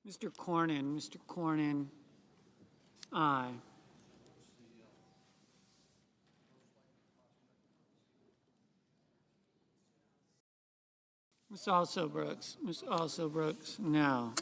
Mr. Cornyn, aye. Ms. Also Brooks, no.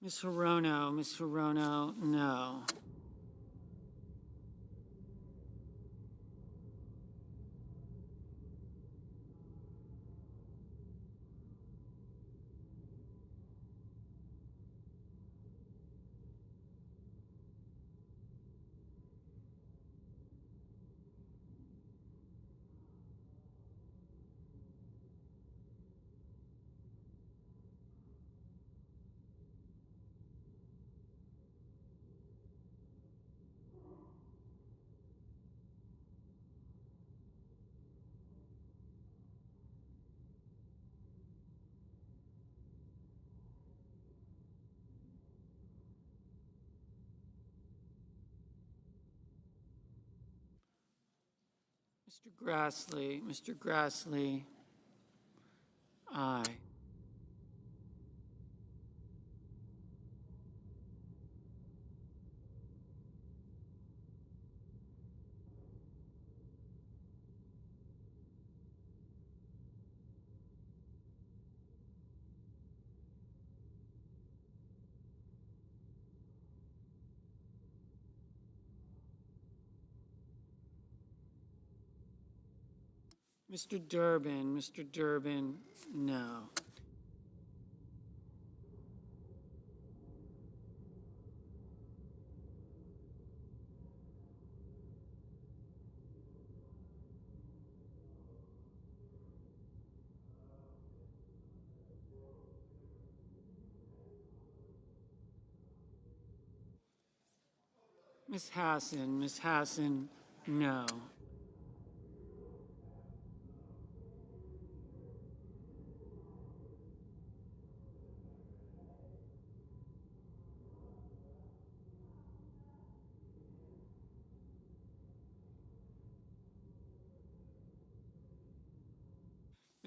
Ms. Hirono, no. Mr. Grassley, aye. Mr. Durbin, no. Ms. Hassan, no.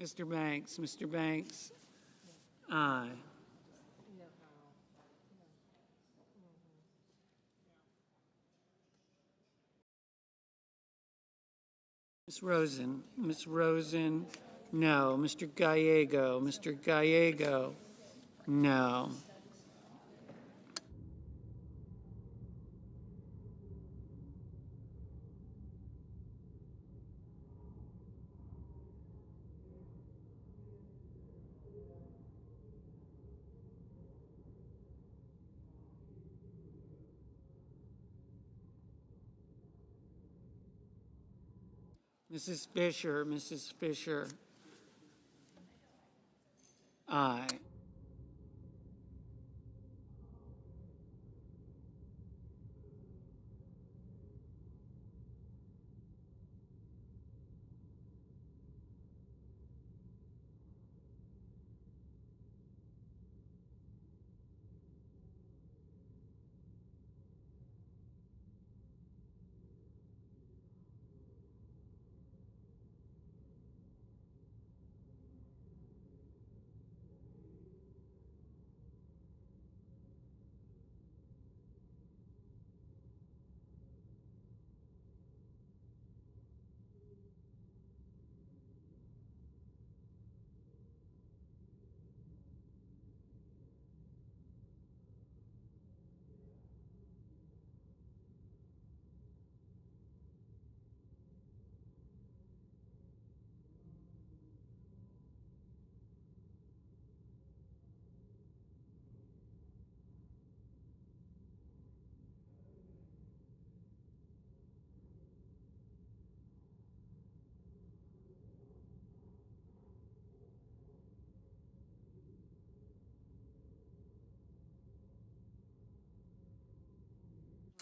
Mr. Banks, aye. Ms. Rosen, no. Mr. Gallego, no. Mrs. Fisher, aye.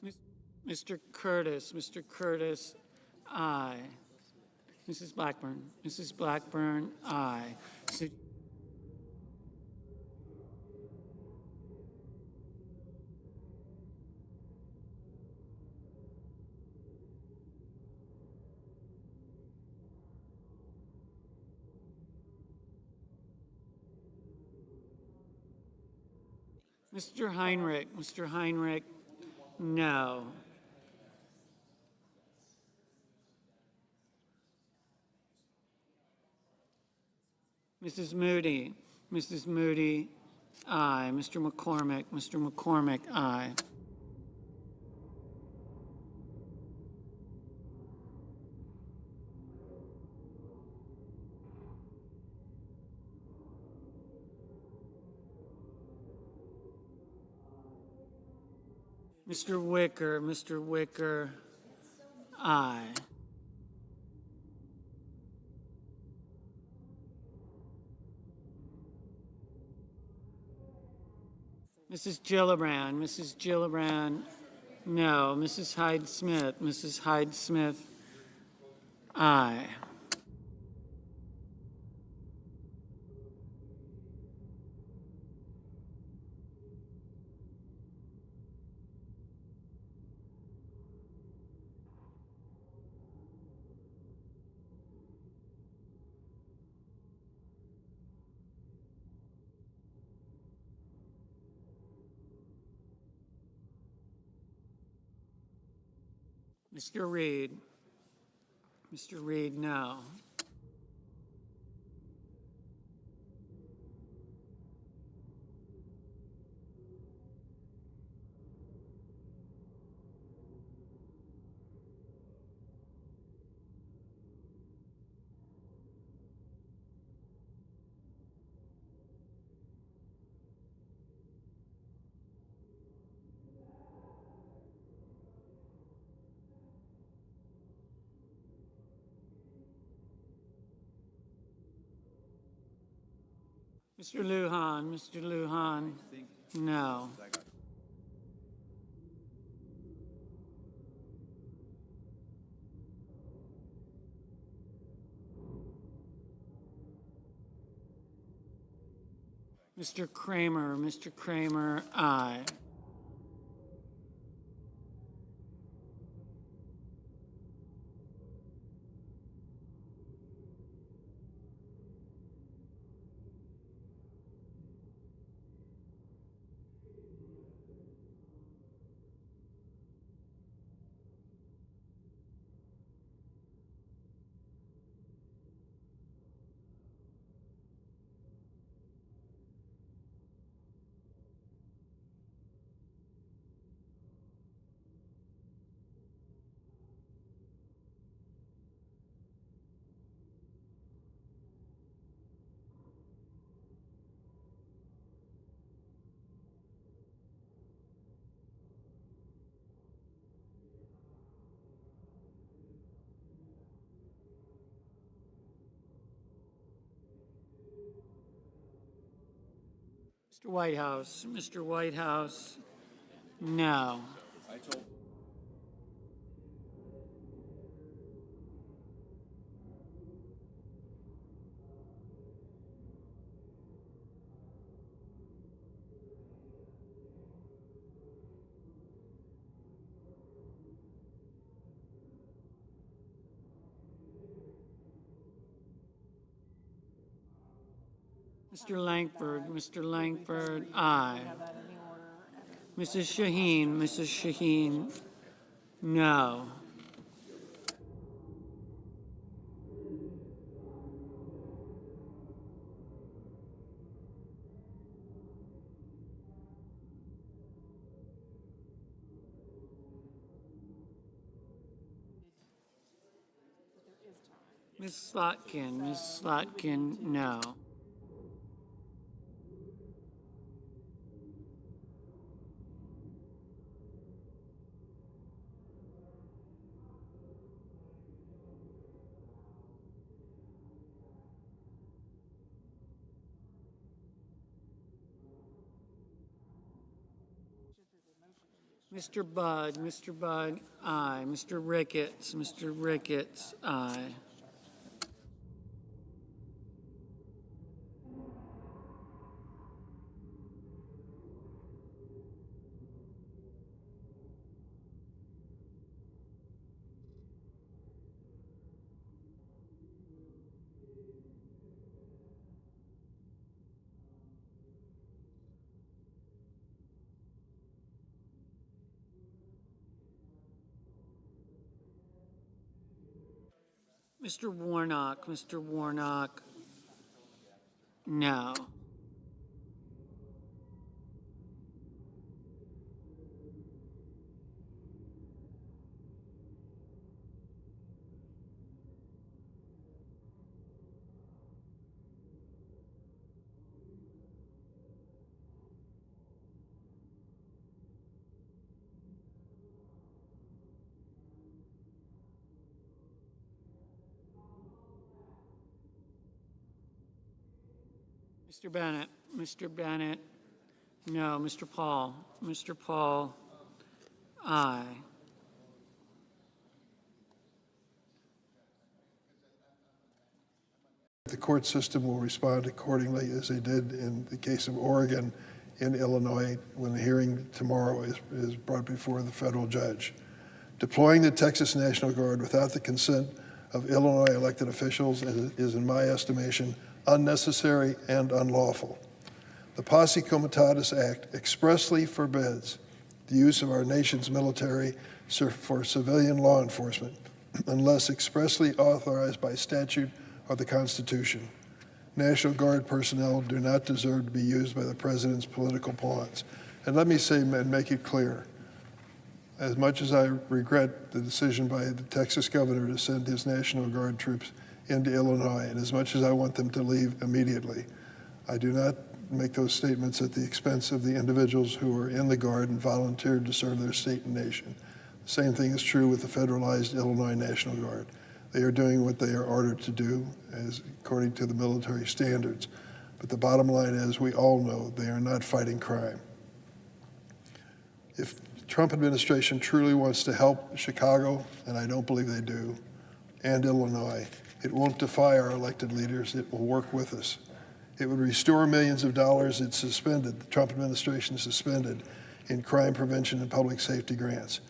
Mis- Mr. Curtis, aye. Mrs. Blackburn, aye. So, Mr. Heinrich, no. Mrs. Moody, aye. Mr. McCormick, aye. Mr. Wicker, aye. Mrs. Gillibrand, no. Mrs. Hyde Smith, aye. Mr. Reed, no. Mr. Lujan, no. Mr. Kramer, aye. Mr. Whitehouse, no. Mr. Langford, aye. Mrs. Shaheen, no. Ms. Slotkin, no. Mr. Budd, aye. Mr. Ricketts, aye. Mr. Warnock, no. Mr. Bennett, no. Mr. Paul, aye. The court system will respond accordingly as they did in the case of Oregon and Illinois when the hearing tomorrow is brought before the federal judge. Deploying the Texas National Guard without the consent of Illinois elected officials is, in my estimation, unnecessary and unlawful. The Posse Comitatus Act expressly forbids the use of our nation's military for civilian law enforcement unless expressly authorized by statute or the Constitution. National Guard personnel do not deserve to be used by the president's political pawns. And let me say and make it clear, as much as I regret the decision by the Texas governor to send his National Guard troops into Illinois, and as much as I want them to leave immediately, I do not make those statements at the expense of the individuals who are in the Guard and volunteered to serve their state and nation. The same thing is true with the federalized Illinois National Guard. They are doing what they are ordered to do as according to the military standards. But the bottom line is we all know they are not fighting crime. If the Trump administration truly wants to help Chicago, and I don't believe they do, and Illinois, it won't defy our elected leaders. It will work with us. It would restore millions of dollars it suspended, the Trump administration suspended, in crime prevention and public safety grants.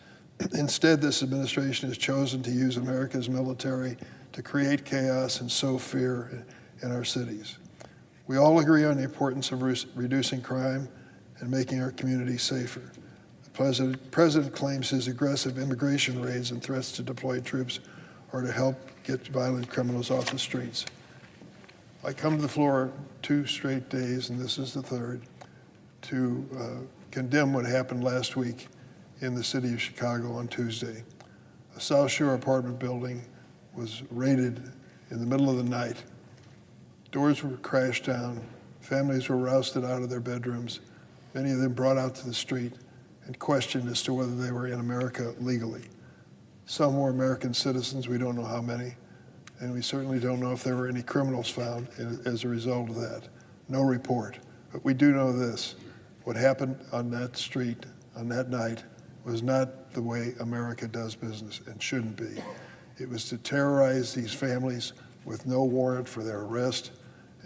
Instead, this administration has chosen to use America's military to create chaos and sow fear in our cities. We all agree on the importance of reducing crime and making our communities safer. The president claims his aggressive immigration raids and threats to deploy troops are to help get violent criminals off the streets. I come to the floor 2 straight days, and this is the third, to condemn what happened last week in the city of Chicago on Tuesday. A South Shore apartment building was raided in the middle of the night. Doors were crashed down. Families were rousted out of their bedrooms, many of them brought out to the street and questioned as to whether they were in America legally. Some were American citizens, we don't know how many, and we certainly don't know if there were any criminals found as a result of that. No report. But we do know this: what happened on that street on that night was not the way America does business and shouldn't be. It was to terrorize these families with no warrant for their arrest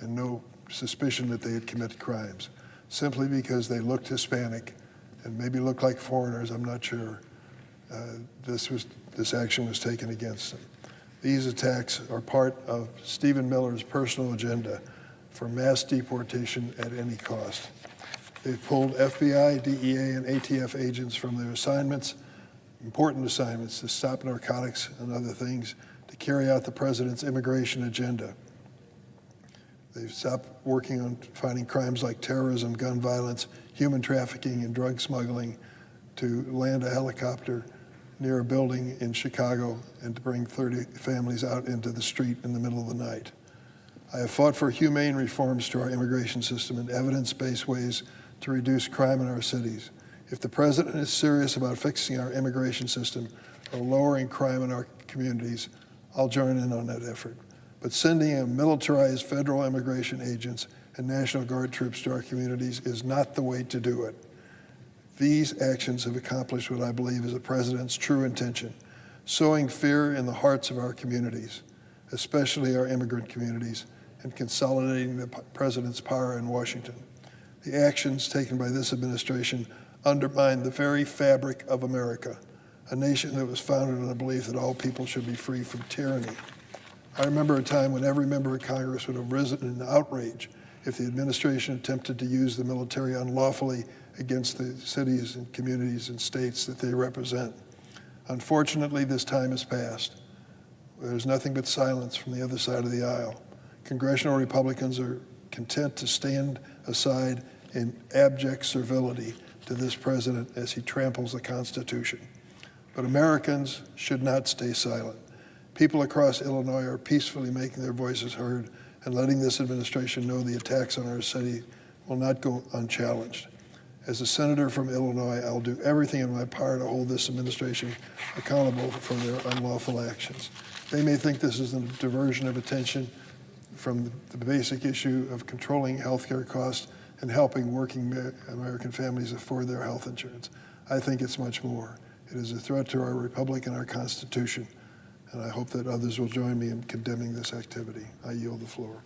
and no suspicion that they had committed crimes, simply because they looked Hispanic and maybe looked like foreigners, I'm not sure. This action was taken against them. These attacks are part of Stephen Miller's personal agenda for mass deportation at any cost. They've pulled FBI, DEA, and ATF agents from their assignments, important assignments to stop narcotics and other things, to carry out the president's immigration agenda. They've stopped working on fighting crimes like terrorism, gun violence, human trafficking, and drug smuggling, to land a helicopter near a building in Chicago and to bring 30 families out into the street in the middle of the night. I have fought for humane reforms to our immigration system and evidence-based ways to reduce crime in our cities. If the president is serious about fixing our immigration system or lowering crime in our communities, I'll join in on that effort. But sending in militarized federal immigration agents and National Guard troops to our communities is not the way to do it. These actions have accomplished what I believe is the President's true intention, sowing fear in the hearts of our communities, especially our immigrant communities, and consolidating the President's power in Washington. The actions taken by this administration undermine the very fabric of America, a nation that was founded on the belief that all people should be free from tyranny. I remember a time when every member of Congress would have risen in outrage if the administration attempted to use the military unlawfully against the cities and communities and states that they represent. Unfortunately, this time has passed. There's nothing but silence from the other side of the aisle. Congressional Republicans are content to stand aside in abject servility to this president as he tramples the Constitution. But Americans should not stay silent. People across Illinois are peacefully making their voices heard and letting this administration know the attacks on our city will not go unchallenged. As a senator from Illinois, I'll do everything in my power to hold this administration accountable for their unlawful actions. They may think this is a diversion of attention from the basic issue of controlling healthcare costs and helping working American families afford their health insurance. I think it's much more. It is a threat to our republic and our Constitution, and I hope that others will join me in condemning this activity. I yield the floor.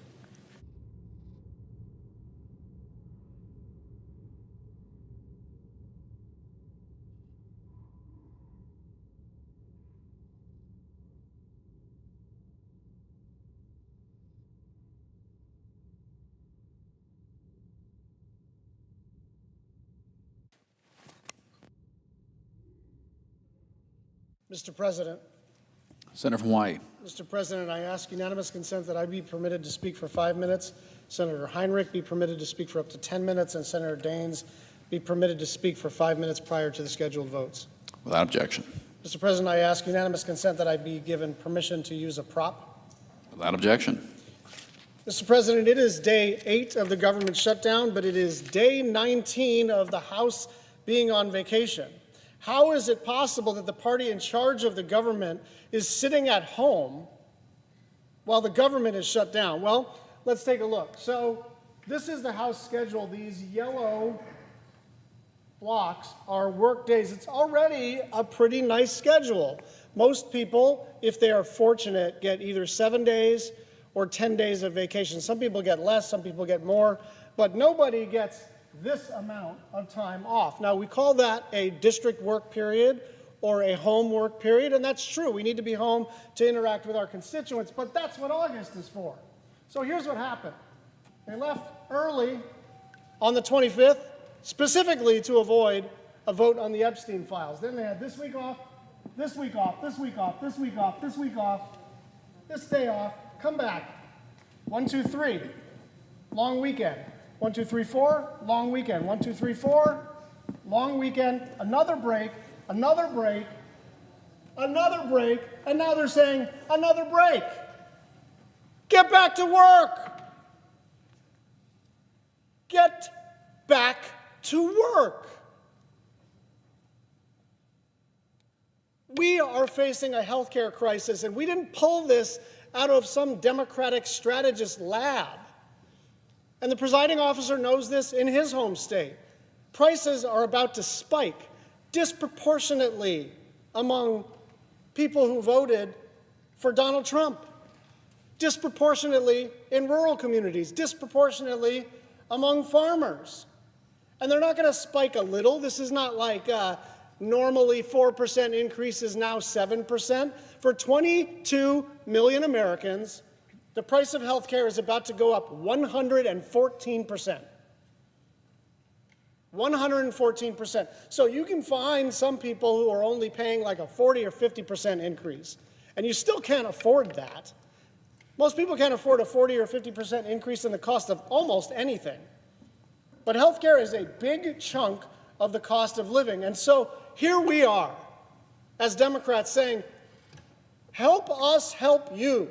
Mr. President. Senator from Hawaii. Mr. President, I ask unanimous consent that I be permitted to speak for 5 minutes, Senator Heinrich be permitted to speak for up to 10 minutes, and Senator Daines be permitted to speak for 5 minutes prior to the scheduled votes. Without objection. Mr. President, I ask unanimous consent that I be given permission to use a prop. Without objection. Mr. President, it is day 8 of the government shutdown, but it is day 19 of the House being on vacation. How is it possible that the party in charge of the government is sitting at home while the government is shut down? Well, let's take a look. So this is the House schedule. These yellow blocks are work days. It's already a pretty nice schedule. Most people, if they are fortunate, get either 7 days or 10 days of vacation. Some people get less, some people get more, but nobody gets this amount of time off. Now, we call that a district work period or a home work period, and that's true. We need to be home to interact with our constituents, but that's what August is for. So here's what happened. They left early on the 25th, specifically to avoid a vote on the Epstein files. Then they had this week off, this week off, this week off, this week off, this week off, this day off, come back. 1, 2, 3, long weekend. 1, 2, 3, 4, long weekend. 1, 2, 3, 4, long weekend, another break, another break, another break, and now they're saying another break. Get back to work. Get back to work. We are facing a healthcare crisis, and we didn't pull this out of some Democratic strategist lab. And the presiding officer knows this in his home state. Prices are about to spike disproportionately among people who voted for Donald Trump, disproportionately in rural communities, disproportionately among farmers. And they're not going to spike a little. This is not like normally 4% increase is now 7%. For 22 million Americans, the price of health care is about to go up 114%. 114%. So you can find some people who are only paying like a 40 or 50% increase, and you still can't afford that. Most people can't afford a 40 or 50% increase in the cost of almost anything. But health care is a big chunk of the cost of living. And so here we are, as Democrats, saying, help us help you.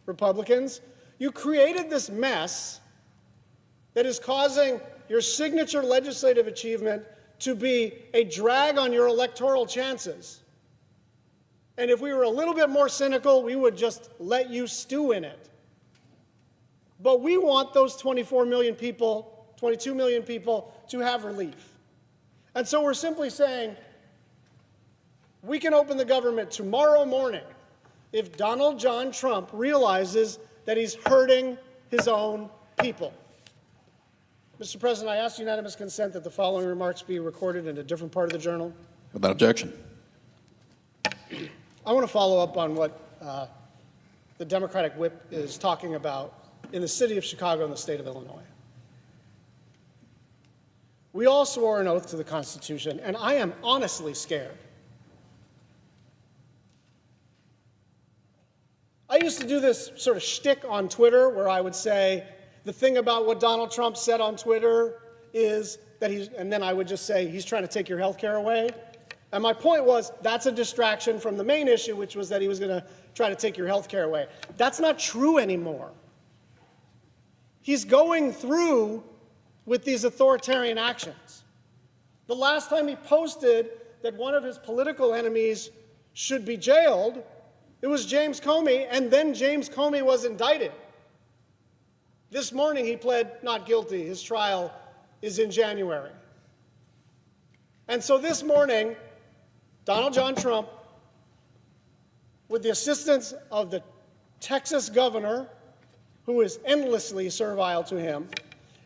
Republicans, you created this mess that is causing your signature legislative achievement to be a drag on your electoral chances. And if we were a little bit more cynical, we would just let you stew in it. But we want those 24 million people, 22 million people to have relief. And so we're simply saying we can open the government tomorrow morning if Donald John Trump realizes that he's hurting his own people. Mr. President, I ask unanimous consent that the following remarks be recorded in a different part of the journal. Without objection. I want to follow up on what the Democratic whip is talking about in the city of Chicago and the state of Illinois. We all swore an oath to the Constitution, and I am honestly scared. I used to do this sort of shtick on Twitter where I would say, the thing about what Donald Trump said on Twitter is that and then I would just say, he's trying to take your health care away. And my point was, that's a distraction from the main issue, which was that he was going to try to take your health care away. That's not true anymore. He's going through with these authoritarian actions. The last time he posted that one of his political enemies should be jailed, it was James Comey, and then James Comey was indicted. This morning he pled not guilty. His trial is in January. And so this morning, Donald John Trump, with the assistance of the Texas governor, who is endlessly servile to him,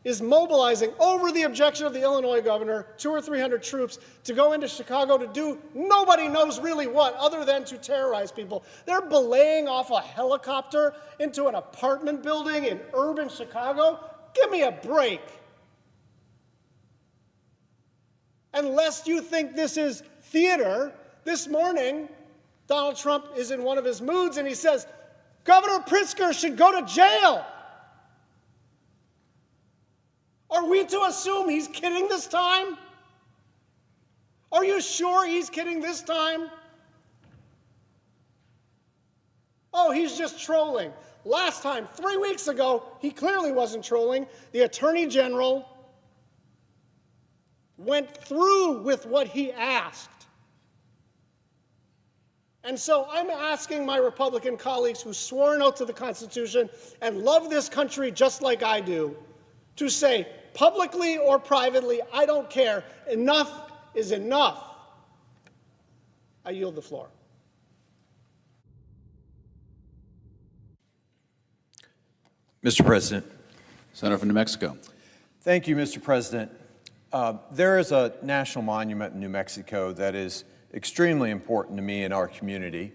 is mobilizing, over the objection of the Illinois governor, 200 or 300 troops to go into Chicago to do nobody knows really what other than to terrorize people. They're belaying off a helicopter into an apartment building in urban Chicago. Give me a break. And lest you think this is theater, this morning, Donald Trump is in one of his moods and he says, Governor Pritzker should go to jail. Are we to assume he's kidding this time? Are you sure he's kidding this time? Oh, he's just trolling. Last time, 3 weeks ago, he clearly wasn't trolling. The Attorney General went through with what he asked. And so I'm asking my Republican colleagues who swore an oath to the Constitution and love this country just like I do, to say, publicly or privately, I don't care, enough is enough. I yield the floor. Mr. President. Senator from New Mexico. Thank you, Mr. President. There is a national monument in New Mexico that is extremely important to me and our community.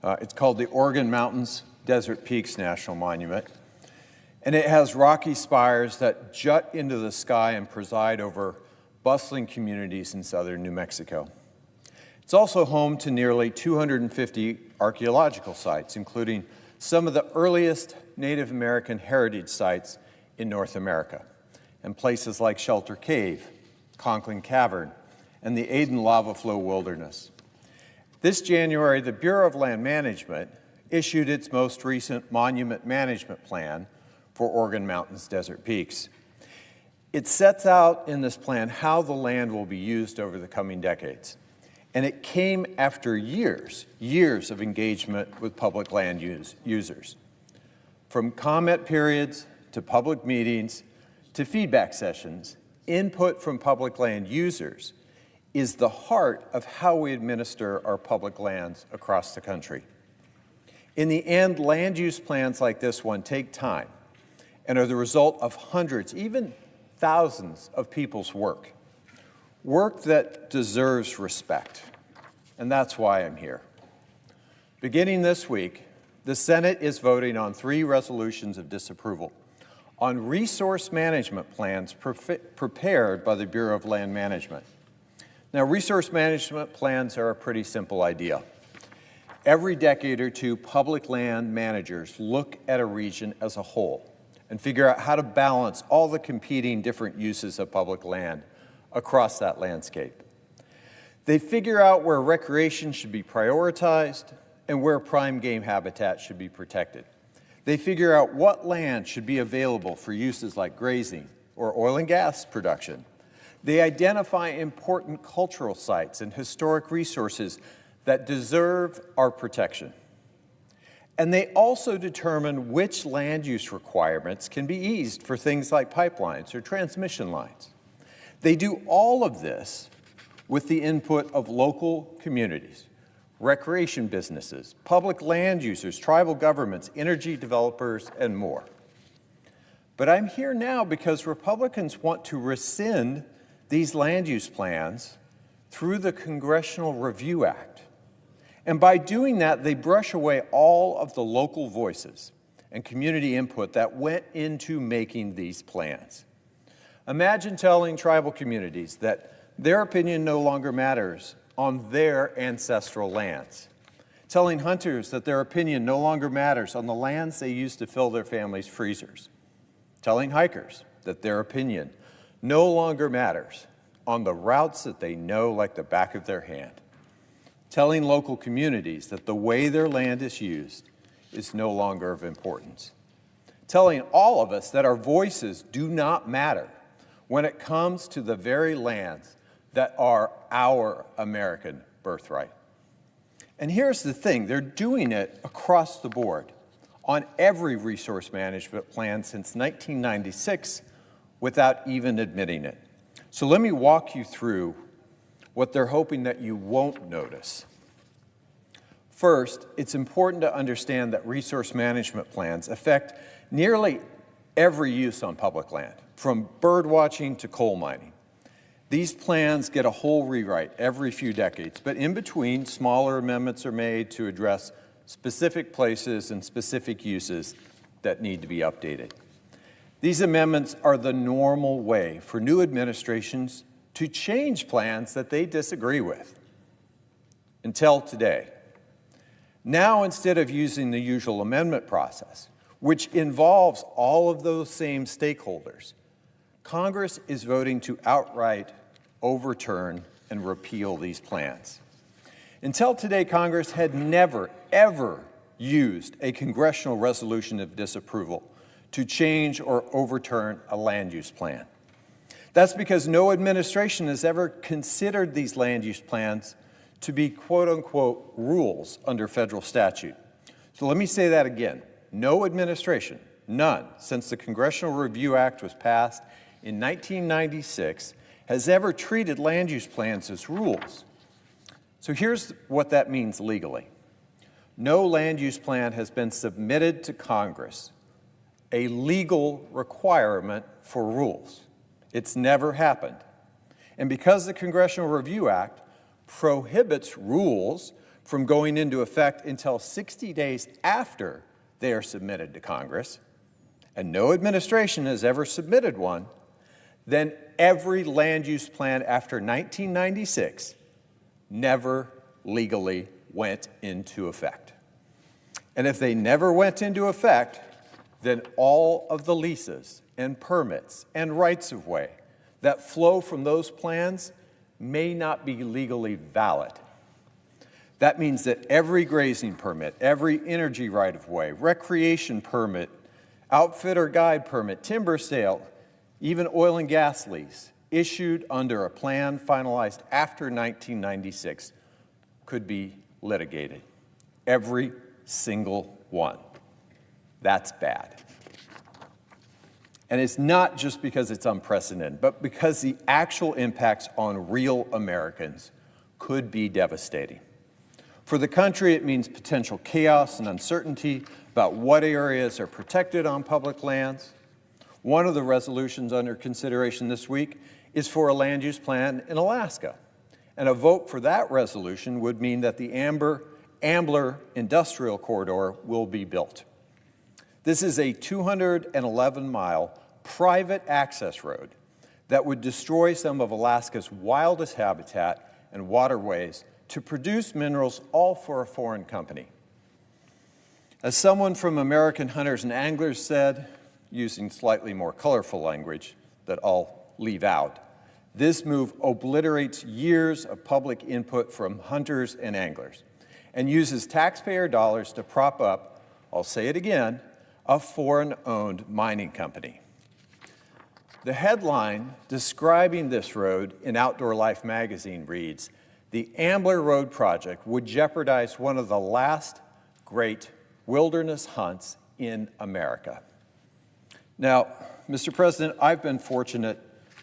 It's called the Organ Mountains Desert Peaks National Monument. And it has rocky spires that jut into the sky and preside over bustling communities in southern New Mexico. It's also home to nearly 250 archaeological sites, including some of the earliest Native American heritage sites in North America, and places like Shelter Cave, Conklin Cavern, and the Aden Lava Flow Wilderness. This January, the Bureau of Land Management issued its most recent monument management plan for Organ Mountains Desert Peaks. It sets out in this plan how the land will be used over the coming decades. And it came after years of engagement with public land users. From comment periods to public meetings to feedback sessions, input from public land users is the heart of how we administer our public lands across the country. In the end, land use plans like this one take time and are the result of hundreds, even thousands of people's work that deserves respect. And that's why I'm here. Beginning this week, the Senate is voting on 3 resolutions of disapproval on resource management plans prepared by the Bureau of Land Management. Now, resource management plans are a pretty simple idea. Every decade or two, public land managers look at a region as a whole and figure out how to balance all the competing different uses of public land across that landscape. They figure out where recreation should be prioritized and where prime game habitat should be protected. They figure out what land should be available for uses like grazing or oil and gas production. They identify important cultural sites and historic resources that deserve our protection. And they also determine which land use requirements can be eased for things like pipelines or transmission lines. They do all of this with the input of local communities, recreation businesses, public land users, tribal governments, energy developers, and more. But I'm here now because Republicans want to rescind these land use plans through the Congressional Review Act. And by doing that, they brush away all of the local voices and community input that went into making these plans. Imagine telling tribal communities that their opinion no longer matters on their ancestral lands. Telling hunters that their opinion no longer matters on the lands they used to fill their families' freezers. Telling hikers that their opinion no longer matters on the routes that they know like the back of their hand. Telling local communities that the way their land is used is no longer of importance. Telling all of us that our voices do not matter when it comes to the very lands that are our American birthright. And here's the thing, they're doing it across the board on every resource management plan since 1996 without even admitting it. So let me walk you through what they're hoping that you won't notice. First, it's important to understand that resource management plans affect nearly every use on public land, from bird watching to coal mining. These plans get a whole rewrite every few decades, but in between, smaller amendments are made to address specific places and specific uses that need to be updated. These amendments are the normal way for new administrations to change plans that they disagree with, until today. Now, instead of using the usual amendment process, which involves all of those same stakeholders, Congress is voting to outright overturn and repeal these plans. Until today, Congress had never, ever used a congressional resolution of disapproval to change or overturn a land use plan. That's because no administration has ever considered these land use plans to be quote-unquote rules under federal statute. So let me say that again. No administration, none, since the Congressional Review Act was passed in 1996, has ever treated land use plans as rules. So here's what that means legally. No land use plan has been submitted to Congress, a legal requirement for rules. It's never happened. And because the Congressional Review Act prohibits rules from going into effect until 60 days after they are submitted to Congress, and no administration has ever submitted one, then every land use plan after 1996 never legally went into effect. And if they never went into effect, then all of the leases and permits and rights of way that flow from those plans may not be legally valid. That means that every grazing permit, every energy right-of-way, recreation permit, outfitter guide permit, timber sale, even oil and gas lease issued under a plan finalized after 1996 could be litigated. Every single one. That's bad. And it's not just because it's unprecedented, but because the actual impacts on real Americans could be devastating. For the country, it means potential chaos and uncertainty about what areas are protected on public lands. One of the resolutions under consideration this week is for a land use plan in Alaska. And a vote for that resolution would mean that the Ambler Industrial Corridor will be built. This is a 211-mile private access road that would destroy some of Alaska's wildest habitat and waterways to produce minerals, all for a foreign company. As someone from American Hunters and Anglers said, using slightly more colorful language that I'll leave out, this move obliterates years of public input from hunters and anglers and uses taxpayer dollars to prop up, I'll say it again, a foreign-owned mining company. The headline describing this road in Outdoor Life magazine reads, "The Ambler Road project would jeopardize one of the last great wilderness hunts in America." Now, Mr. President, I've been fortunate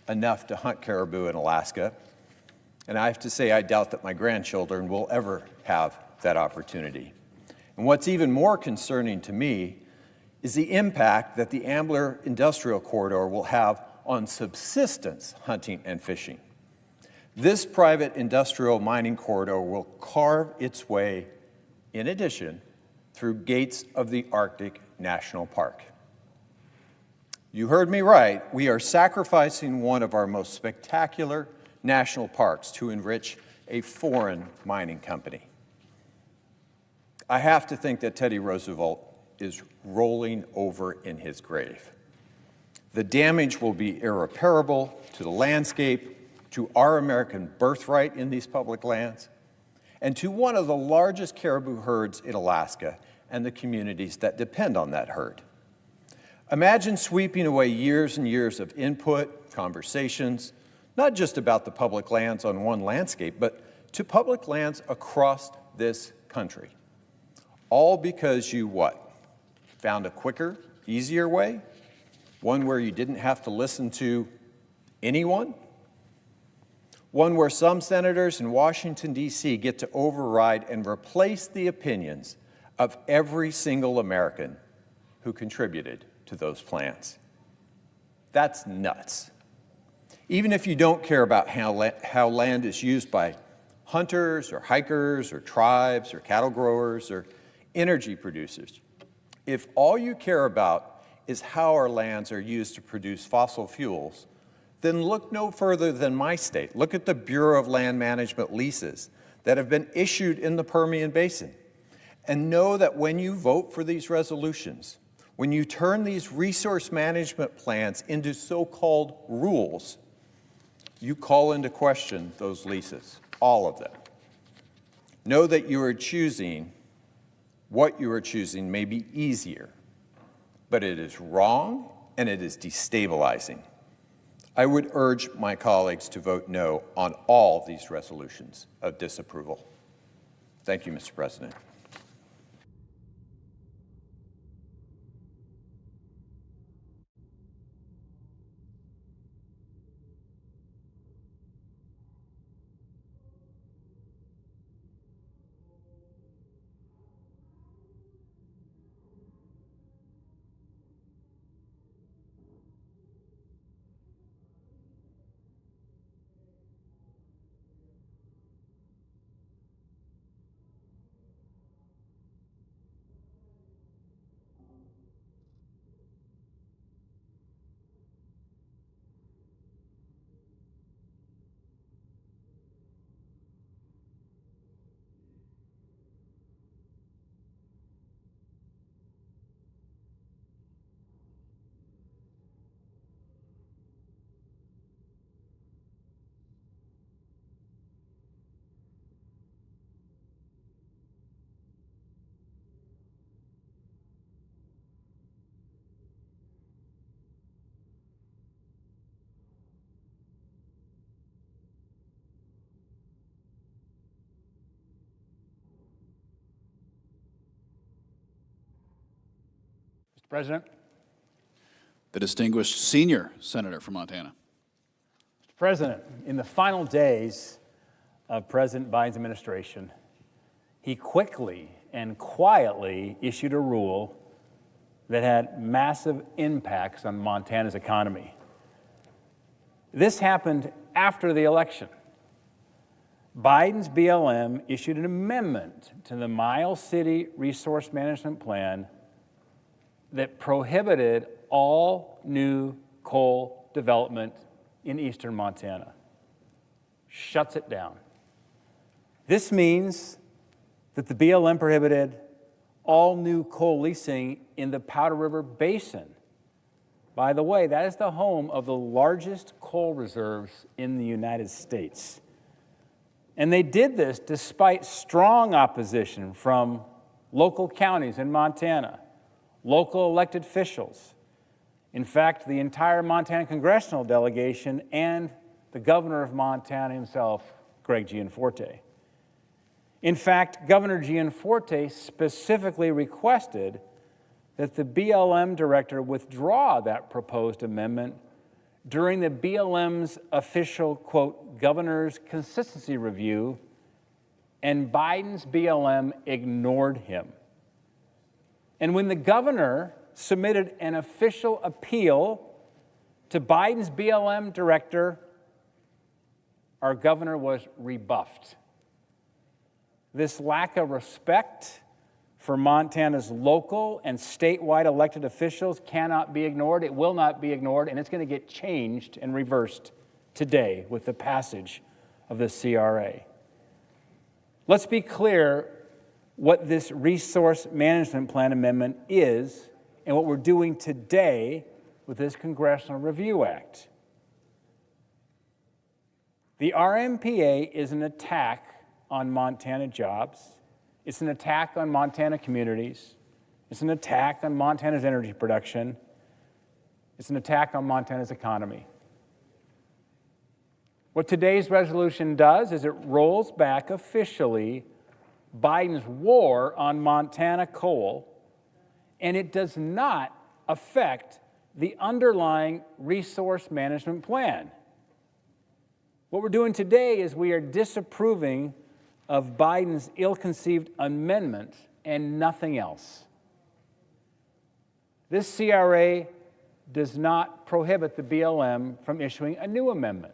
enough to hunt caribou in Alaska, And I have to say, I doubt that my grandchildren will ever have that opportunity. And what's even more concerning to me is the impact that the Ambler Industrial Corridor will have on subsistence hunting and fishing. This private industrial mining corridor will carve its way, in addition, through gates of the Arctic National Park. You heard me right. We are sacrificing one of our most spectacular national parks to enrich a foreign mining company. I have to think that Teddy Roosevelt is rolling over in his grave. The damage will be irreparable to the landscape, to our American birthright in these public lands, and to one of the largest caribou herds in Alaska and the communities that depend on that herd. Imagine sweeping away years and years of input, conversations, not just about the public lands on one landscape, but to public lands across this country. All because you what? Found a quicker, easier way? One where you didn't have to listen to anyone? One where some senators in Washington, D.C. get to override and replace the opinions of every single American who contributed to those plans. That's nuts. Even if you don't care about how land is used by hunters or hikers or tribes or cattle growers or energy producers, if all you care about is how our lands are used to produce fossil fuels, then look no further than my state. Look at the Bureau of Land Management leases that have been issued in the Permian Basin. And know that when you vote for these resolutions, when you turn these resource management plans into so-called rules, you call into question those leases, all of them. Know that you are choosing, what you are choosing may be easier, but it is wrong and it is destabilizing. I would urge my colleagues to vote no on all these resolutions of disapproval. Thank you, Mr. President. Mr. President. The distinguished senior senator from Montana. Mr. President, in the final days of President Biden's administration, he quickly and quietly issued a rule that had massive impacts on Montana's economy. This happened after the election. Biden's BLM issued an amendment to the Miles City Resource Management Plan that prohibited all new coal development in eastern Montana. Shuts it down. This means that the BLM prohibited all new coal leasing in the Powder River Basin. By the way, that is the home of the largest coal reserves in the United States. And they did this despite strong opposition from local counties in Montana, local elected officials. In fact, the entire Montana congressional delegation and the governor of Montana himself, Greg Gianforte. In fact, Governor Gianforte specifically requested that the BLM director withdraw that proposed amendment during the BLM's official, quote, governor's consistency review, and Biden's BLM ignored him. And when the governor submitted an official appeal to Biden's BLM director, our governor was rebuffed. This lack of respect for Montana's local and statewide elected officials cannot be ignored. It will not be ignored, and it's going to get changed and reversed today with the passage of the CRA. Let's be clear what this Resource Management Plan amendment is and what we're doing today with this Congressional Review Act. The RMPA is an attack on Montana jobs. It's an attack on Montana communities. It's an attack on Montana's energy production. It's an attack on Montana's economy. What today's resolution does is it rolls back officially Biden's war on Montana coal, and it does not affect the underlying resource management plan. What we're doing today is we are disapproving of Biden's ill-conceived amendment and nothing else. This CRA does not prohibit the BLM from issuing a new amendment.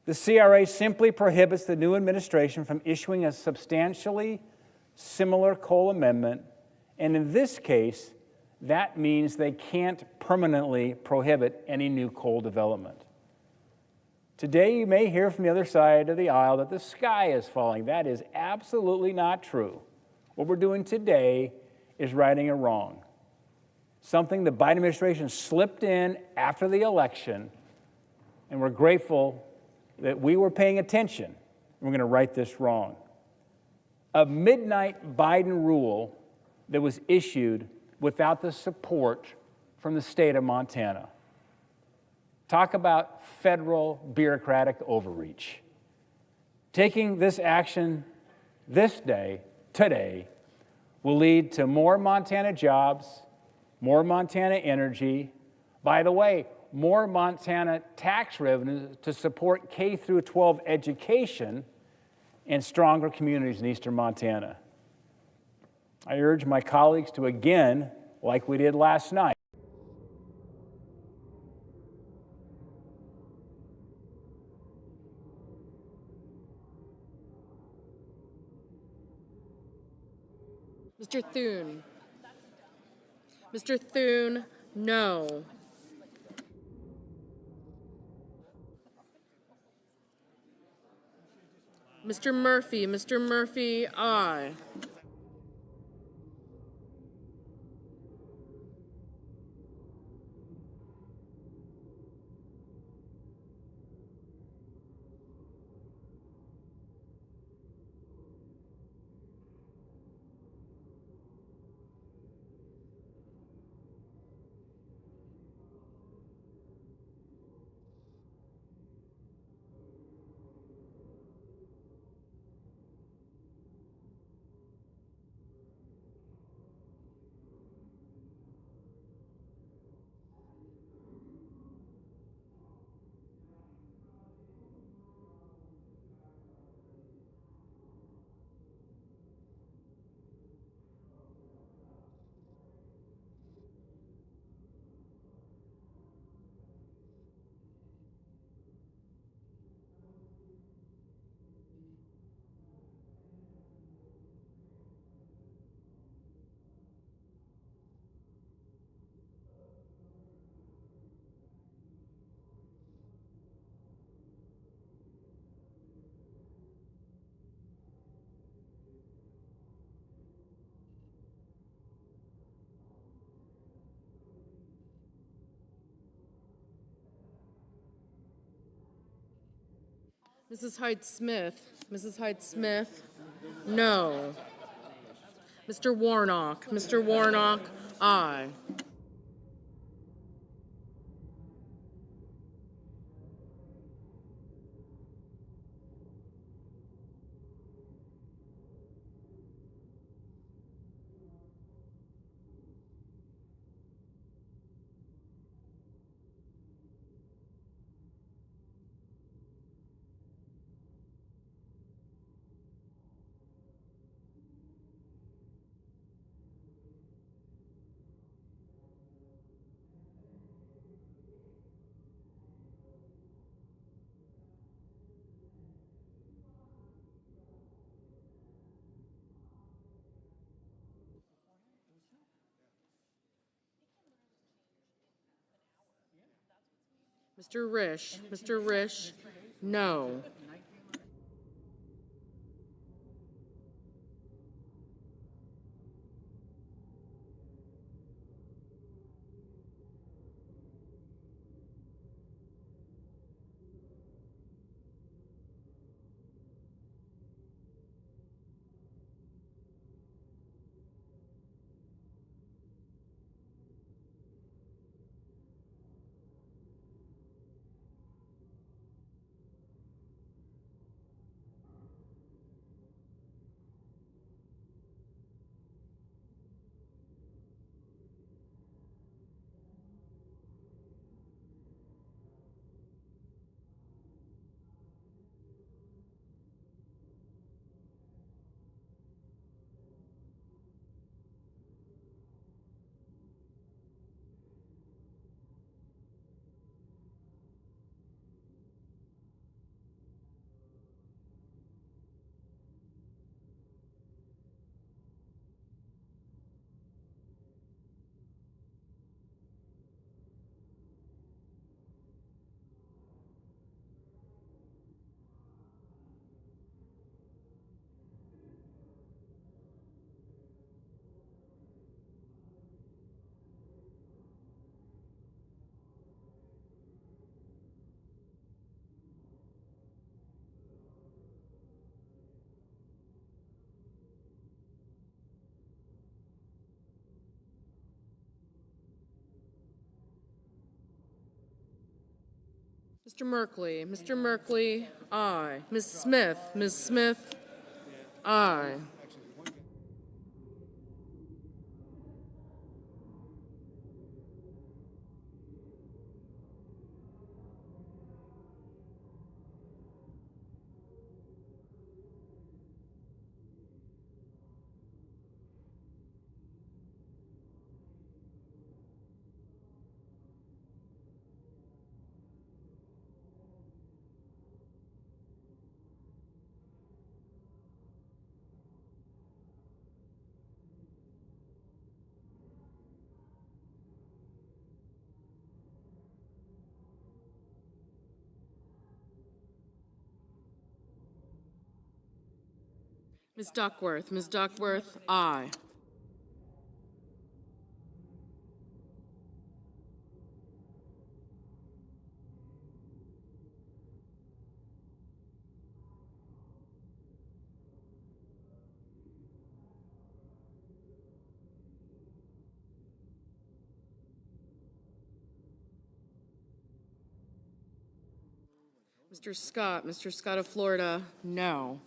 The CRA simply prohibits the new administration from issuing a substantially similar coal amendment, and in this case, that means they can't permanently prohibit any new coal development. Today, you may hear from the other side of the aisle that the sky is falling. That is absolutely not true. What we're doing today is righting a wrong, something the Biden administration slipped in after the election, and we're grateful that we were paying attention, and we're going to right this wrong. A midnight Biden rule that was issued without the support from the state of Montana. Talk about federal bureaucratic overreach. Taking this action this day, today, will lead to more Montana jobs, more Montana energy, by the way, more Montana tax revenue to support K through 12 education and stronger communities in eastern Montana. I urge my colleagues to again, like we did last night, Mr. Thune. Mr. Thune, no. Mr. Murphy, aye. Mrs. Hyde-Smith, no. Mr. Warnock, aye. Mr. Risch, no. Mr. Merkley, aye. Ms. Smith, aye. Ms. Duckworth, aye. Mr. Scott of Florida, no.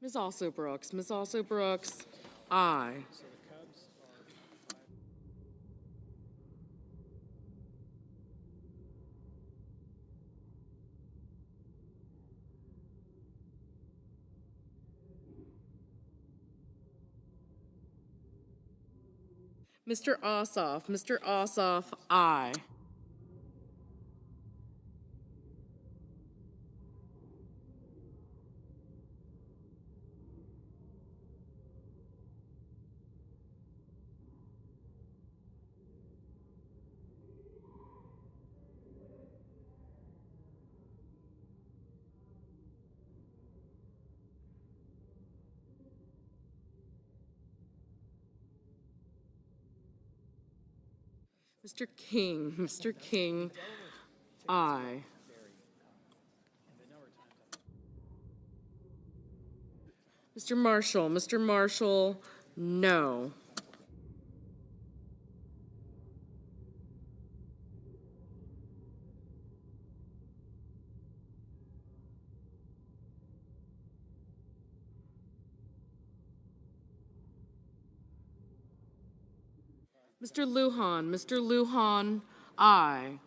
Ms. Also Brooks, aye. Mr. Ossoff, aye. Mr. King, aye. Mr. Marshall, no. Mr. Lujan, aye.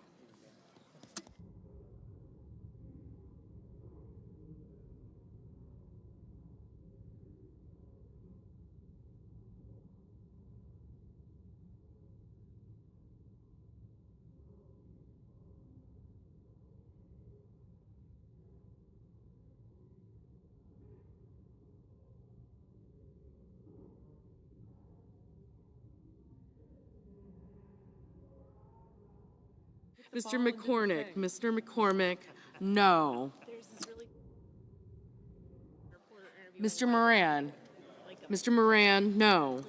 Mr. McCormick, no. Mr. Moran, no.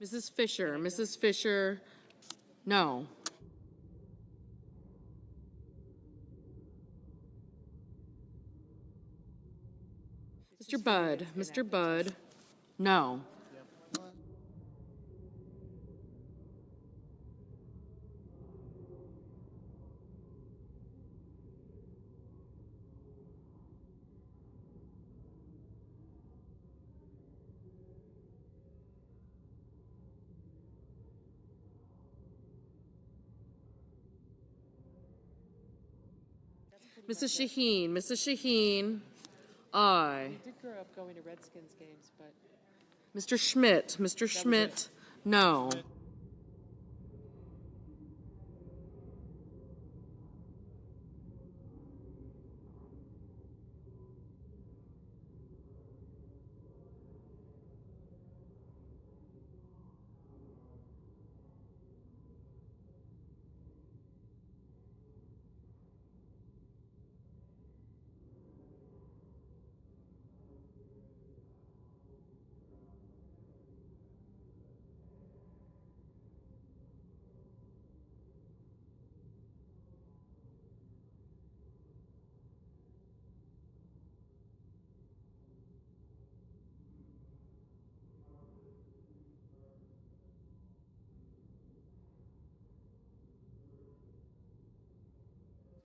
Mrs. Fisher, no. Mr. Budd, no. Mrs. Shaheen, aye. I did grow up going to Redskins games, but Mr. Schmidt, no.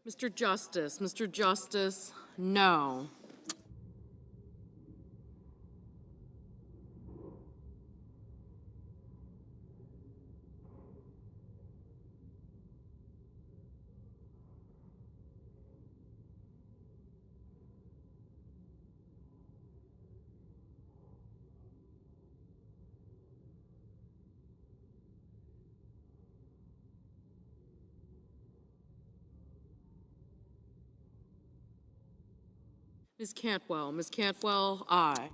Mr. Justice, no. Ms. Cantwell, aye.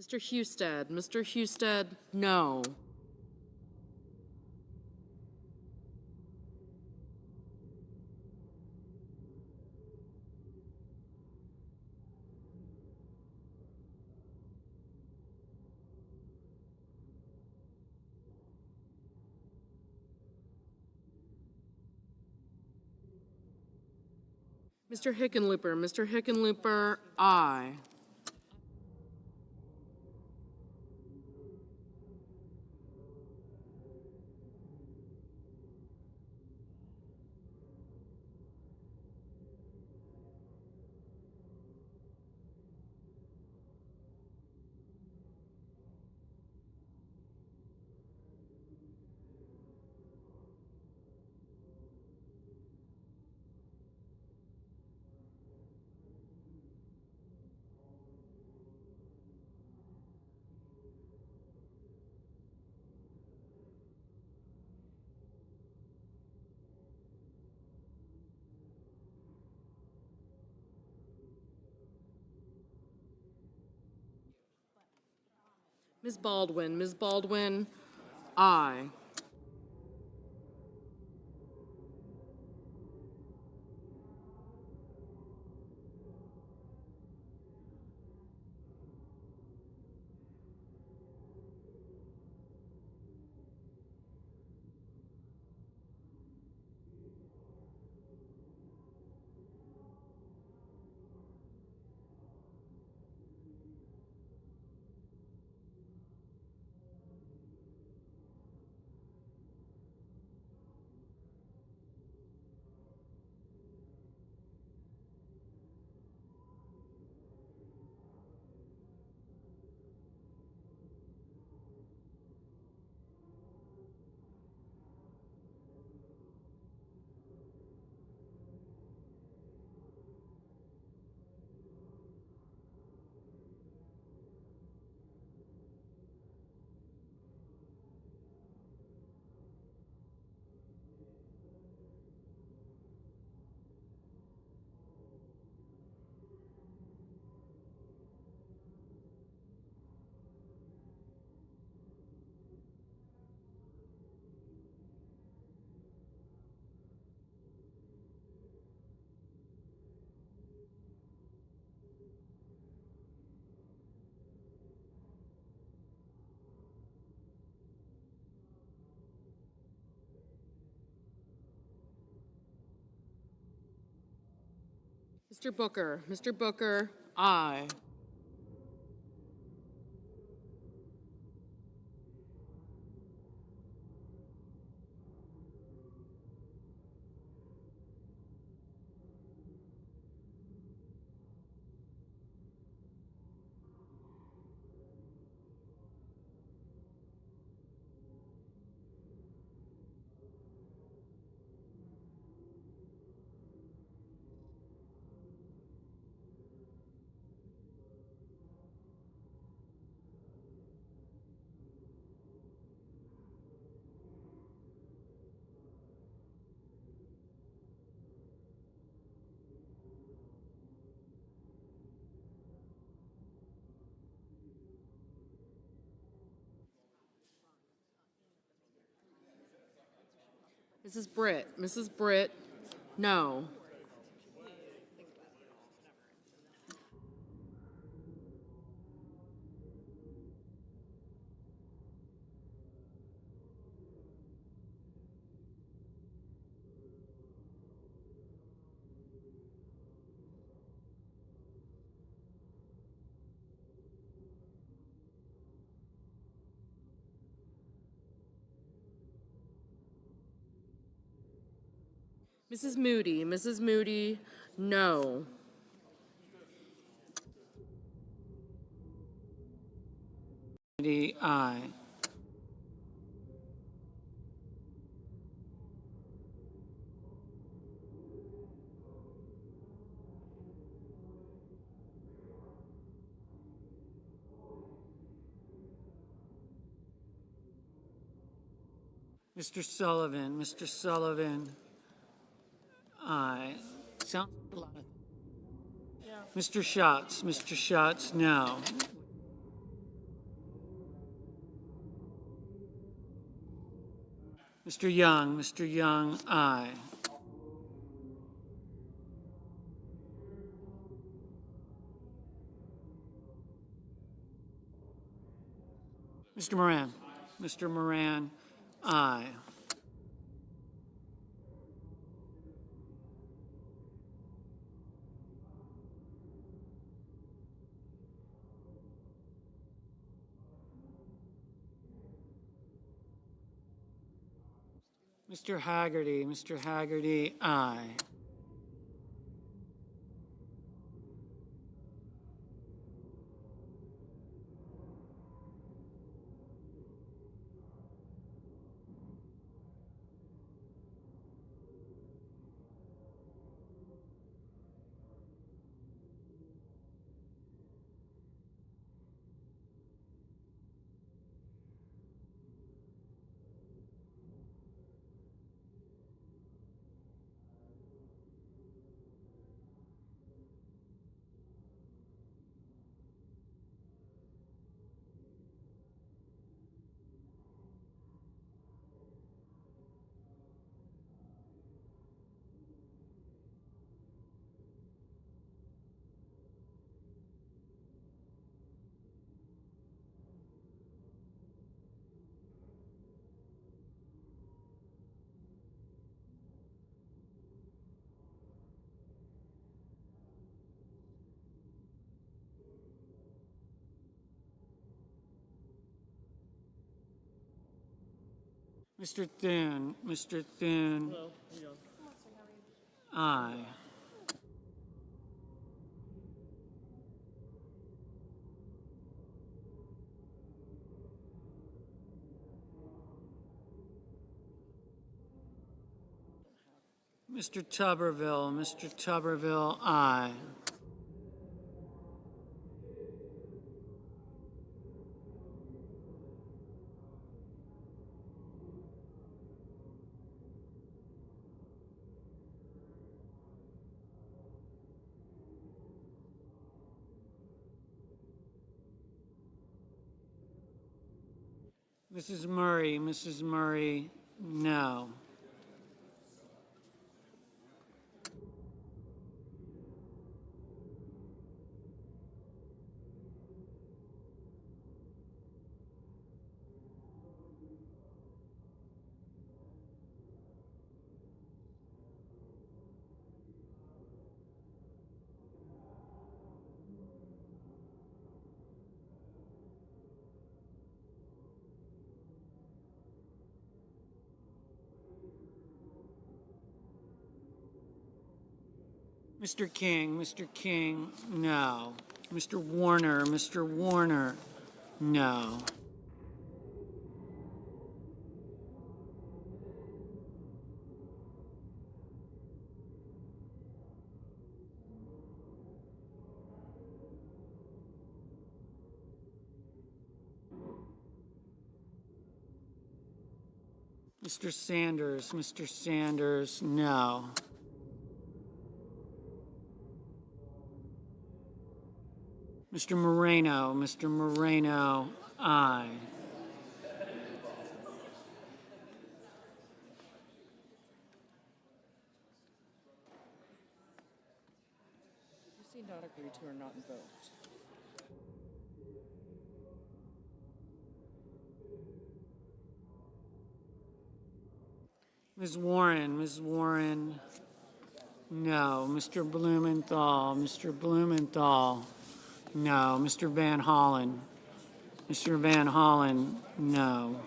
Mr. Husted, no. Mr. Hickenlooper, aye. Ms. Baldwin, aye. Mr. Booker, aye. Mrs. Britt, no. Mrs. Moody, no. Moody, aye. Mr. Sullivan, aye. Sounds a lot of. Mr. Schatz, no. Mr. Young, aye. Mr. Moran, aye. Mr. Haggerty, aye. Mr. Thune, Mr. Thune. Aye. Mr. Tuberville, aye. Mrs. Murray, no. Mr. King, no. Mr. Warner, no. Mr. Sanders, no. Mr. Moreno, aye. you see not agree to or not invoked? Ms. Warren, no. Mr. Blumenthal, no. Mr. Van Hollen, no.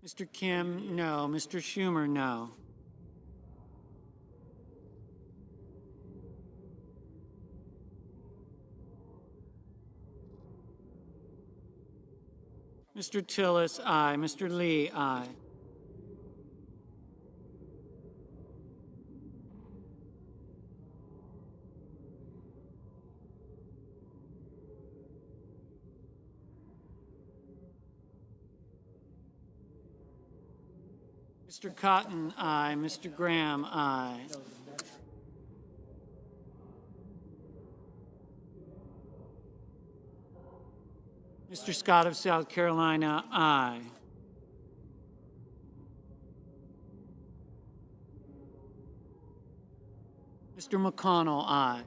Mr. Kim, no. Mr. Schumer, no. Mr. Tillis, aye. Mr. Lee, aye. Mr. Cotton, aye. Mr. Graham, aye. Mr. Scott of South Carolina, aye. Mr. McConnell, aye.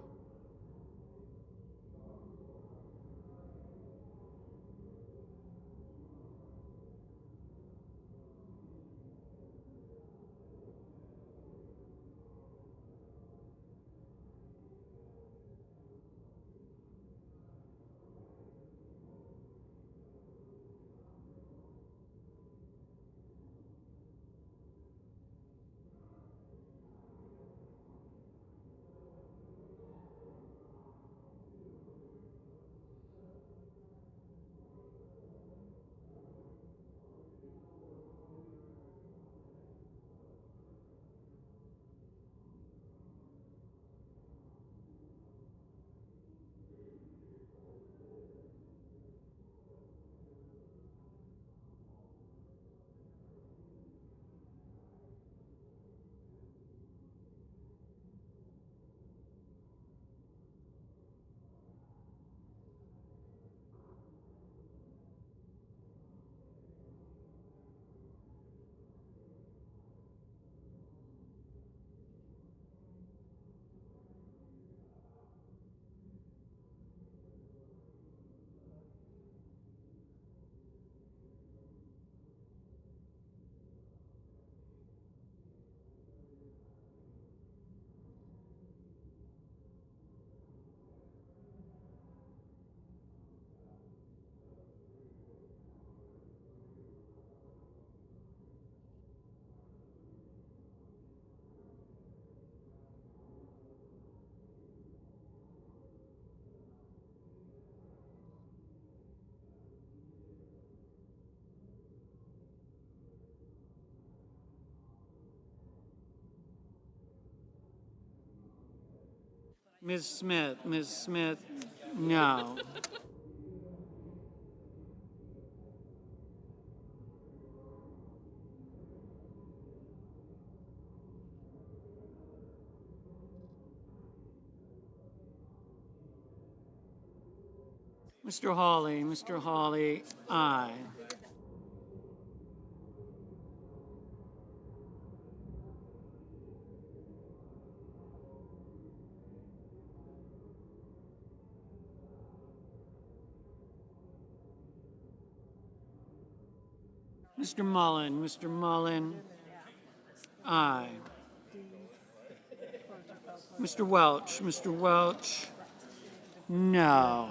Ms. Smith, no. Mr. Hawley, aye. Mr. Mullen, aye. Mr. Welch, no.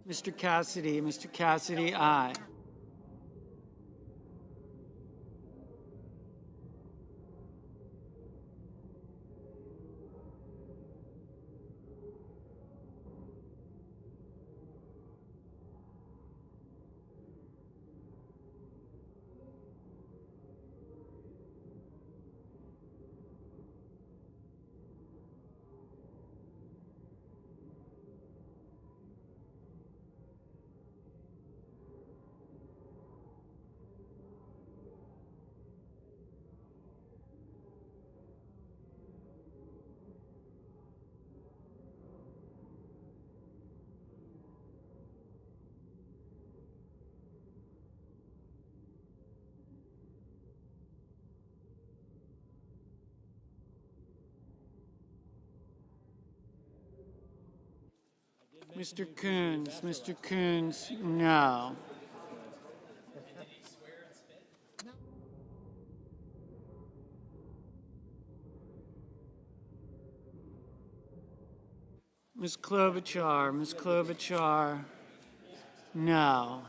Mr. Cassidy, aye. Mr. Coons, no. Ms. Klobuchar, no.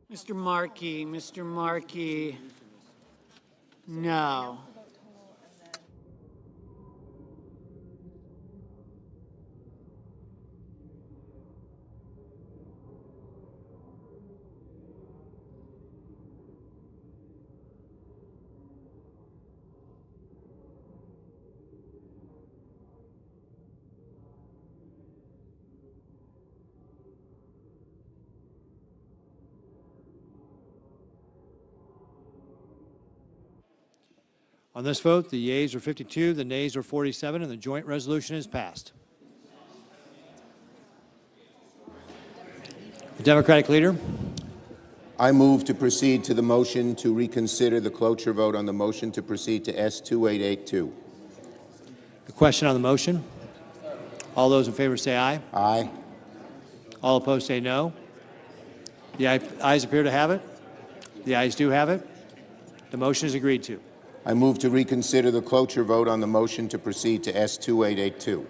Mr. Markey, no. On this vote, the yeas are 52, the nays are 47, and the joint resolution is passed. The Democratic leader. I move to proceed to the motion to reconsider the cloture vote on the motion to proceed to S2882. The question on the motion. All those in favor say aye. Aye. All opposed say no. The ayes appear to have it. The ayes do have it. The motion is agreed to. I move to reconsider the cloture vote on the motion to proceed to S2882.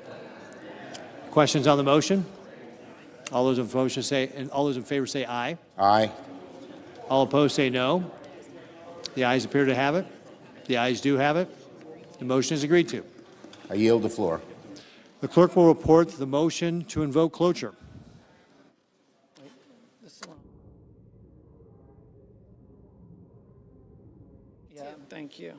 Questions on the motion? All those in favor say aye. Aye. All opposed say no. The ayes appear to have it. The ayes do have it. The motion is agreed to. I yield the floor. The clerk will report the motion to invoke cloture. Yeah, thank you.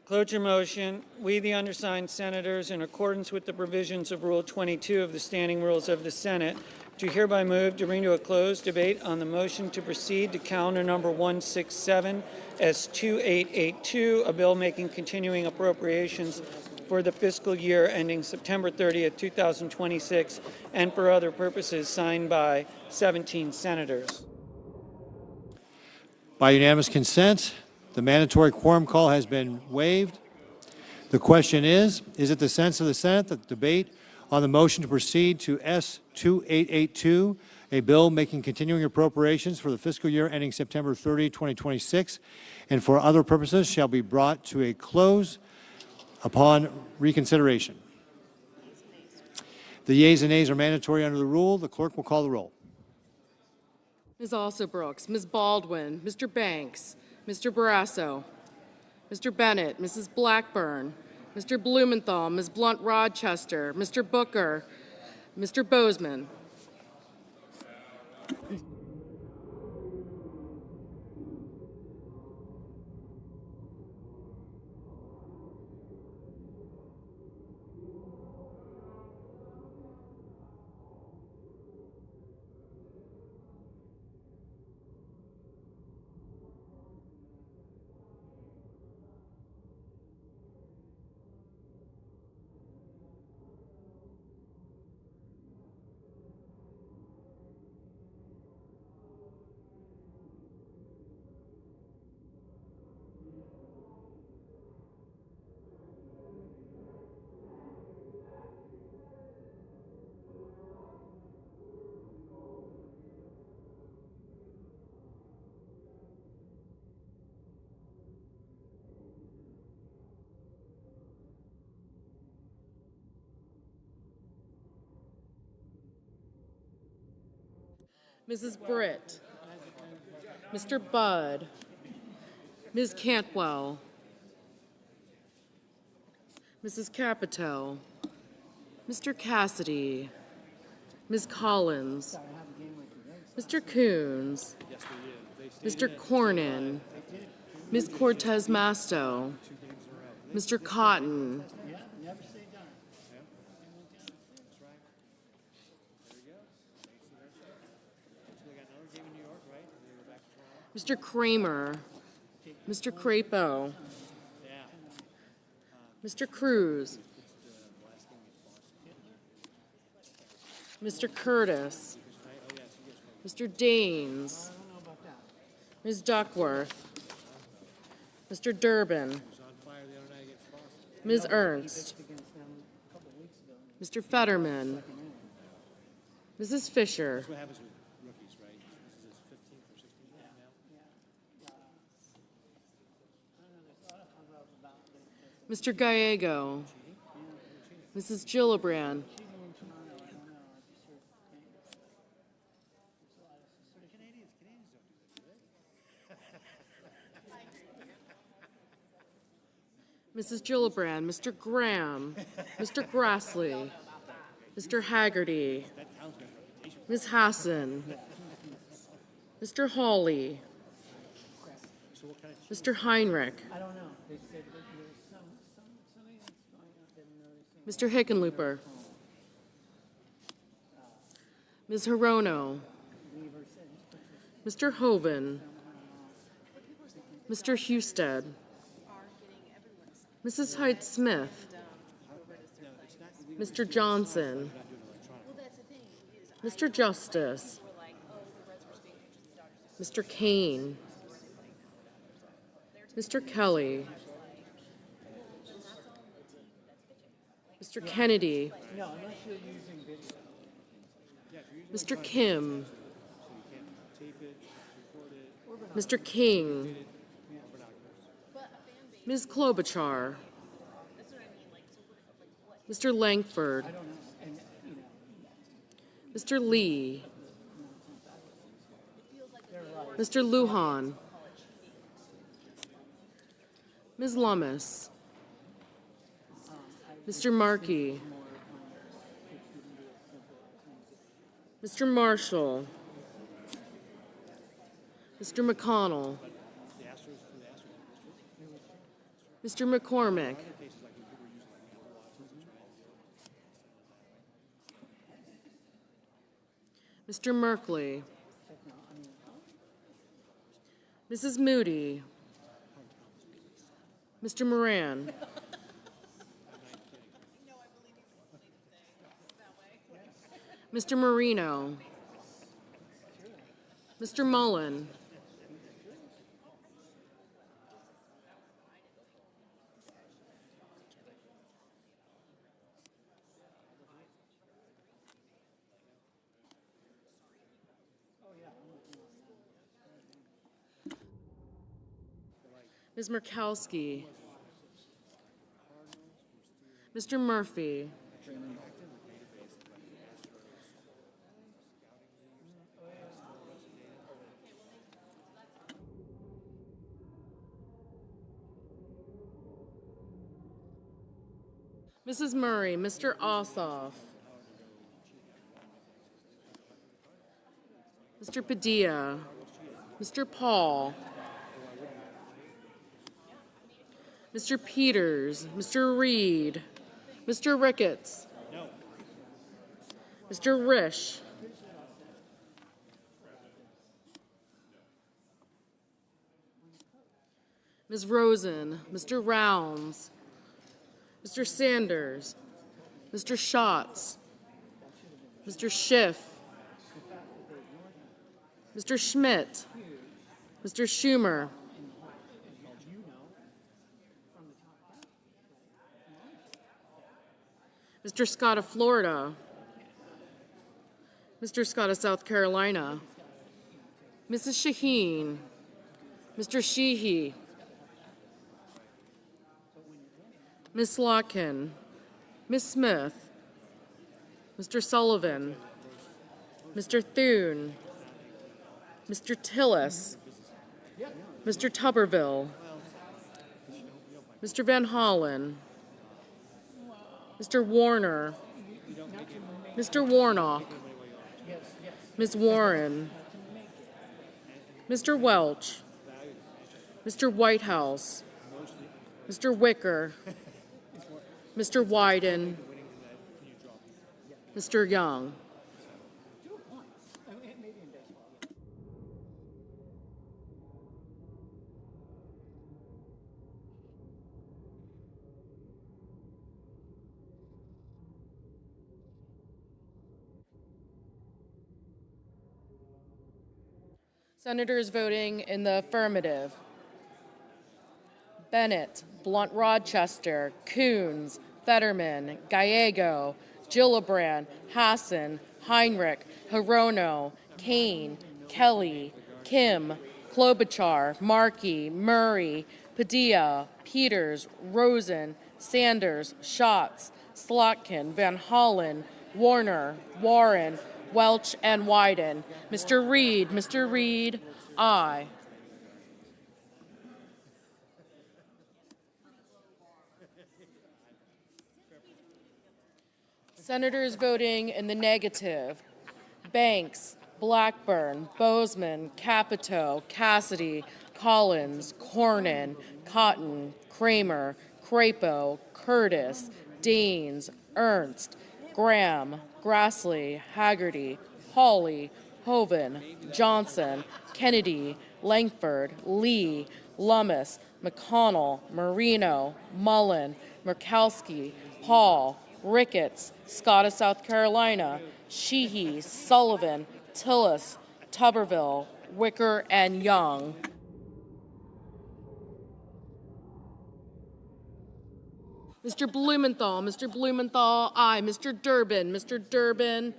Cloture motion. We, the undersigned senators, in accordance with the provisions of Rule 22 of the Standing Rules of the Senate, do hereby move to bring to a closed debate on the motion to proceed to calendar number 167 S2882, a bill making continuing appropriations for the fiscal year ending September 30th, 2026, and for other purposes, signed by 17 senators. By unanimous consent, the mandatory quorum call has been waived. The question is it the sense of the Senate that the debate on the motion to proceed to S2882, a bill making continuing appropriations for the fiscal year ending September 30, 2026, and for other purposes shall be brought to a close upon reconsideration? The yeas and nays are mandatory under the rule. The clerk will call the roll. Ms. Alsobrooks, Ms. Baldwin, Mr. Banks, Mr. Barrasso, Mr. Bennett, Mrs. Blackburn, Mr. Blumenthal, Ms. Blunt-Rochester, Mr. Booker, Mr. Bozeman. Mrs. Britt, Mr. Budd, Ms. Cantwell, Mrs. Capito, Mr. Cassidy, Ms. Collins, Mr. Coons, Mr. Cornyn, Ms. Cortez Masto, Mr. Cotton, Mr. Kramer, Mr. Crapo, Mr. Cruz, Mr. Curtis, Mr. Daines, Ms. Duckworth, Mr. Durbin, Ms. Ernst, Mr. Fetterman, Mrs. Fisher, Mr. Gallego, Mrs. Gillibrand, Mrs. Gillibrand, Mr. Graham, Mr. Grassley, Mr. Haggerty, Ms. Hassan, Mr. Hawley, Mr. Heinrich, Mr. Hickenlooper, Ms. Hirono, Mr. Hoven, Mr. Husted, Mrs. Hyde-Smith, Mr. Johnson, Mr. Justice, Mr. Kane, Mr. Kelly, Mr. Kennedy, Mr. Kim, Mr. King, Ms. Klobuchar, Mr. Langford, Mr. Lee, Mr. Lujan, Ms. Lummis, Mr. Markey, Mr. Marshall, Mr. McConnell, Mr. McCormick, Mr. Merkley, Mrs. Moody, Mr. Moran, Mr. Marino, Mr. Mullen, Ms. Murkowski, Mr. Murphy, Mrs. Murray, Mr. Ossoff, Mr. Padilla, Mr. Paul, Mr. Peters, Mr. Reed, Mr. Ricketts, Mr. Risch, Ms. Rosen, Mr. Rounds, Mr. Sanders, Mr. Schatz, Mr. Schiff, Mr. Schmidt, Mr. Schumer, Mr. Scott of Florida, Mr. Scott of South Carolina, Mrs. Shaheen, Mr. Sheehy, Ms. Slotkin, Ms. Smith, Mr. Sullivan, Mr. Thune, Mr. Tillis, Mr. Tuberville, Mr. Van Hollen, Mr. Warner, Mr. Warnock, Ms. Warren, Mr. Welch, Mr. Whitehouse, Mr. Wicker, Mr. Wyden, Mr. Young. Senators voting in the affirmative: Bennett, Blunt Rochester, Coons, Fetterman, Gallego, Gillibrand, Hassan, Heinrich, Hirono, Kane, Kelly, Kim, Klobuchar, Markey, Murray, Padilla, Peters, Rosen, Sanders, Schatz, Slotkin, Van Hollen, Warner, Warren, Welch, and Wyden. Mr. Reed, aye. Senators voting in the negative: Banks, Blackburn, Bozeman, Capito, Cassidy, Collins, Cornyn, Cotton, Kramer, Crapo, Curtis, Daines, Ernst, Graham, Grassley, Haggerty, Hawley, Hoven, Johnson, Kennedy, Langford, Lee, Lummis, McConnell, Marino, Mullen, Murkowski, Paul, Ricketts, Scott of South Carolina, Sheehy, Sullivan, Tillis, Tuberville, Wicker, and Young. Mr. Blumenthal, aye. Mr. Durbin,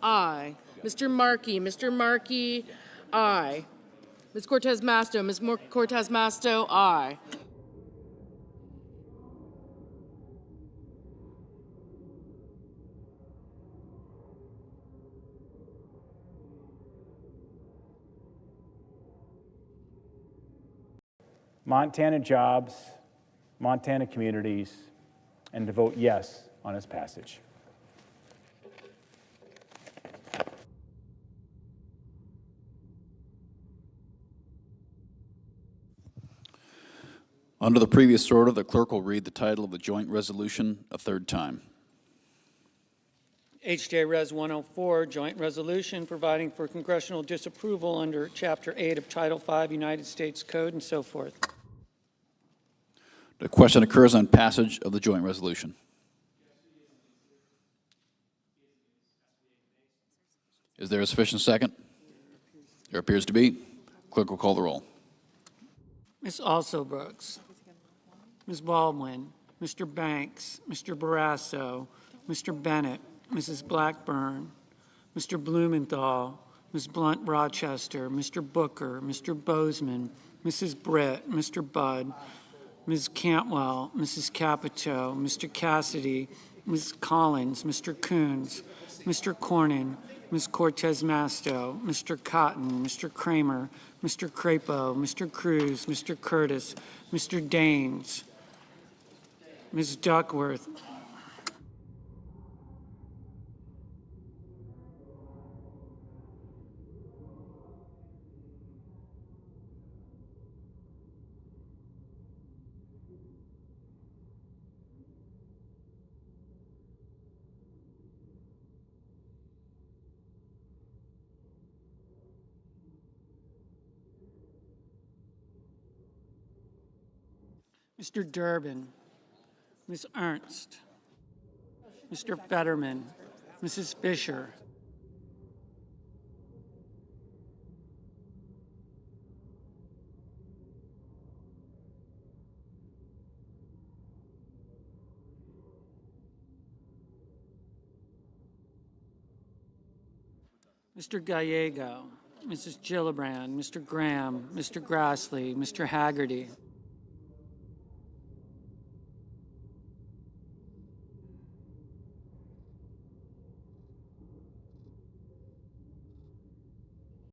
aye. Mr. Markey, aye. Ms. Cortez Masto, aye. Montana jobs, Montana communities, and to vote yes on its passage. Under the previous order, the clerk will read the title of the joint resolution a third time. HJ Res 104, joint resolution providing for congressional disapproval under Chapter 8 of Title 5 United States Code and so forth. The question occurs on passage of the joint resolution. Is there a sufficient second? There appears to be. Clerk will call the roll. Ms. Alsobrooks, Ms. Baldwin, Mr. Banks, Mr. Barrasso, Mr. Bennett, Mrs. Blackburn, Mr. Blumenthal, Ms. Blunt Rochester, Mr. Booker, Mr. Bozeman, Mrs. Britt, Mr. Budd, Ms. Cantwell, Mrs. Capito, Mr. Cassidy, Ms. Collins, Mr. Coons, Mr. Cornyn, Ms. Cortez Masto, Mr. Cotton, Mr. Kramer, Mr. Crapo, Mr. Cruz, Mr. Curtis, Mr. Daines, Ms. Duckworth, Mr. Durbin, Ms. Ernst, Mr. Fetterman, Mrs. Fisher, Mr. Gallego, Mrs. Gillibrand, Mr. Graham, Mr. Grassley, Mr. Haggerty,